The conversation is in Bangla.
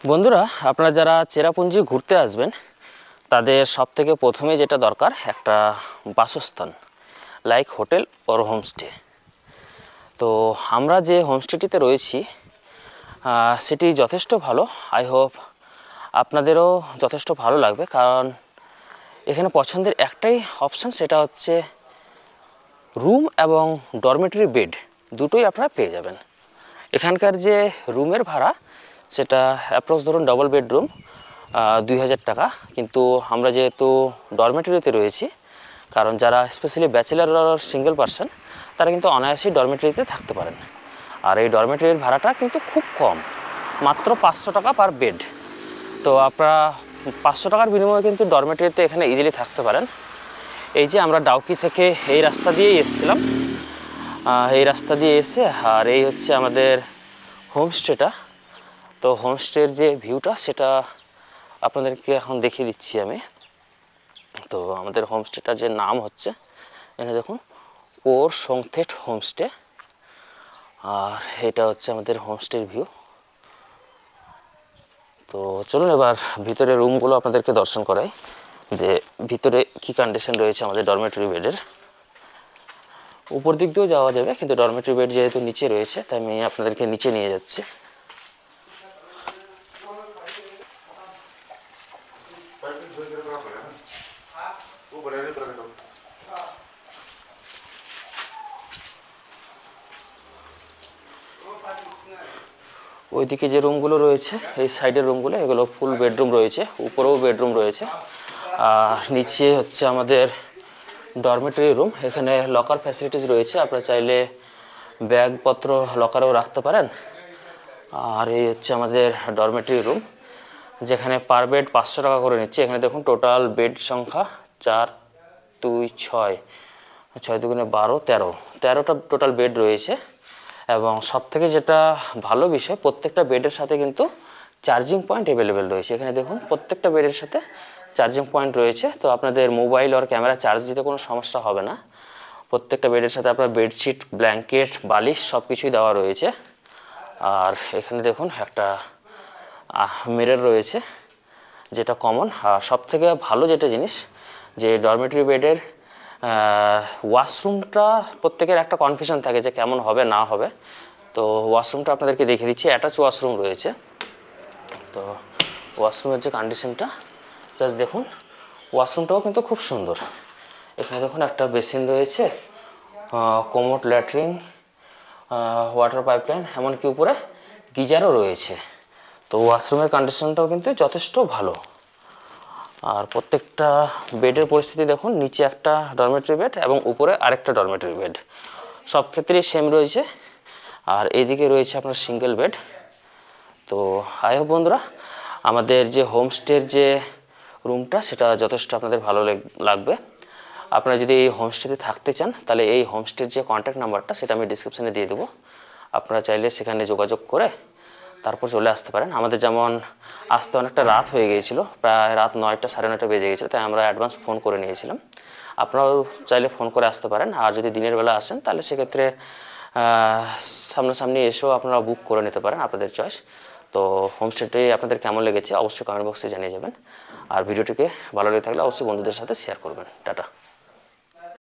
বন্ধুরা, আপনারা যারা চেরাপুঞ্জি ঘুরতে আসবেন তাদের সবথেকে প্রথমে যেটা দরকার একটা বাসস্থান, লাইক হোটেল অর হোমস্টে। তো আমরা যে হোমস্টেটিতে রয়েছি সেটি যথেষ্ট ভালো। আই হোপ আপনাদেরও যথেষ্ট ভালো লাগবে, কারণ এখানে পছন্দের একটাই অপশান, সেটা হচ্ছে রুম এবং ডরমেটরি বেড দুটোই আপনারা পেয়ে যাবেন। এখানকার যে রুমের ভাড়া সেটা অ্যাপ্রক্স ধরুন ডবল বেডরুম 2000 টাকা, কিন্তু আমরা যেহেতু ডরমেটরিতে রয়েছি, কারণ যারা স্পেশালি ব্যাচেলার আর সিঙ্গেল পারসন তারা কিন্তু অনায়াসেই ডরমেটরিতে থাকতে পারেন। আর এই ডরমেটরির ভাড়াটা কিন্তু খুব কম, মাত্র 500 টাকা পার বেড। তো আপনারা 500 টাকার বিনিময়ে কিন্তু ডরমেটরিতে এখানে ইজিলি থাকতে পারেন। এই যে আমরা ডাউকি থেকে এই রাস্তা দিয়েই এসেছিলাম, এই রাস্তা দিয়ে এসে আর এই হচ্ছে আমাদের হোমস্টেটা। তো হোমস্টের যে ভিউটা সেটা আপনাদেরকে এখন দেখিয়ে দিচ্ছি আমি। তো আমাদের হোমস্টেটার যে নাম হচ্ছে, এখানে দেখুন, কোর সংথেট হোমস্টে। আর এটা হচ্ছে আমাদের হোমস্টের ভিউ। তো চলুন এবার ভিতরে রুমগুলো আপনাদেরকে দর্শন করাই, যে ভিতরে কি কন্ডিশন রয়েছে আমাদের ডরমেটরি বেডের। উপর দিক দিয়েও যাওয়া যাবে, কিন্তু ডরমেটরি বেড যেহেতু নিচে রয়েছে তাই আমি আপনাদেরকে নিচে নিয়ে যাচ্ছি। ওইদিকে যে রুমগুলো রয়েছে, এই সাইডের রুমগুলো, এগুলো ফুল বেডরুম রয়েছে, উপরেও বেডরুম রয়েছে। আর নিচে হচ্ছে আমাদের ডরমেটরি রুম। এখানে লকার ফ্যাসিলিটিস রয়েছে, আপনারা চাইলে ব্যাগপত্র লকারেও রাখতে পারেন। আর এই হচ্ছে আমাদের ডরমেটরি রুম, যেখানে পার বেড 500 টাকা করে নিচ্ছে। এখানে দেখুন টোটাল বেড সংখ্যা 4, 2, 6, 6 দুগুণে 12, 13টা টোটাল বেড রয়েছে। এবং সবথেকে যেটা ভালো বিষয়, প্রত্যেকটা বেডের সাথে কিন্তু চার্জিং পয়েন্ট অ্যাভেলেবেল রয়েছে। এখানে দেখুন প্রত্যেকটা বেডের সাথে চার্জিং পয়েন্ট রয়েছে, তো আপনাদের মোবাইল আর ক্যামেরা চার্জ দিতে কোনো সমস্যা হবে না। প্রত্যেকটা বেডের সাথে আপনার বেডশিট, ব্ল্যাঙ্কেট, বালিশ সব কিছুই দেওয়া রয়েছে। আর এখানে দেখুন একটা মিরর রয়েছে, যেটা কমন। আর সবথেকে ভালো যেটা জিনিস, যে ডরমেটরি বেডের ওয়াশরুমটা প্রত্যেকের একটা কনফিউশন থাকে যে কেমন হবে না হবে। তো ওয়াশরুমটা আপনাদেরকে দেখিয়ে দিচ্ছি। অ্যাটাচ ওয়াশরুম রয়েছে। তো ওয়াশরুমের যে কন্ডিশনটা জাস্ট দেখুন, ওয়াশরুমটাও কিন্তু খুব সুন্দর। এখানে দেখুন একটা বেসিন রয়েছে, কোমোড, ল্যাট্রিন, ওয়াটার পাইপলাইন, এমনকি উপরে গিজারও রয়েছে। তো ওয়াশরুমের কন্ডিশনটাও কিন্তু যথেষ্ট ভালো। আর প্রত্যেকটা বেডের পরিস্থিতি দেখুন, নিচে একটা ডরমেটরি বেড এবং উপরে আরেকটা ডরমেটরি বেড, সব ক্ষেত্রেই সেম রয়েছে। আর এইদিকে রয়েছে আপনার সিঙ্গেল বেড। তো আই হোপ বন্ধুরা, আমাদের যে হোমস্টের যে রুমটা সেটা যথেষ্ট আপনাদের ভালো লাগবে। আপনারা যদি এই হোমস্টেতে থাকতে চান তাহলে এই হোমস্টের যে কন্ট্যাক্ট নাম্বারটা সেটা আমি ডিসক্রিপশানে দিয়ে দেবো। আপনারা চাইলে সেখানে যোগাযোগ করে তারপর চলে আসতে পারেন। আমাদের যেমন আসতে অনেকটা রাত হয়ে গিয়েছিল, প্রায় রাত 9টা, 9:30 বেজে গিয়েছিলো, তাই আমরা অ্যাডভান্স ফোন করে নিয়েছিলাম। আপনারাও চাইলে ফোন করে আসতে পারেন। আর যদি দিনের বেলা আসেন তাহলে সেক্ষেত্রে সামনাসামনি এসেও আপনারা বুক করে নিতে পারেন, আপনাদের চয়েস। তো হোমস্টেটি আপনাদের কেমন লেগেছে অবশ্যই কমেন্ট বক্সে জানিয়ে যাবেন। আর ভিডিওটিকে ভালো লেগে থাকলে অবশ্যই বন্ধুদের সাথে শেয়ার করবেন। টাটা।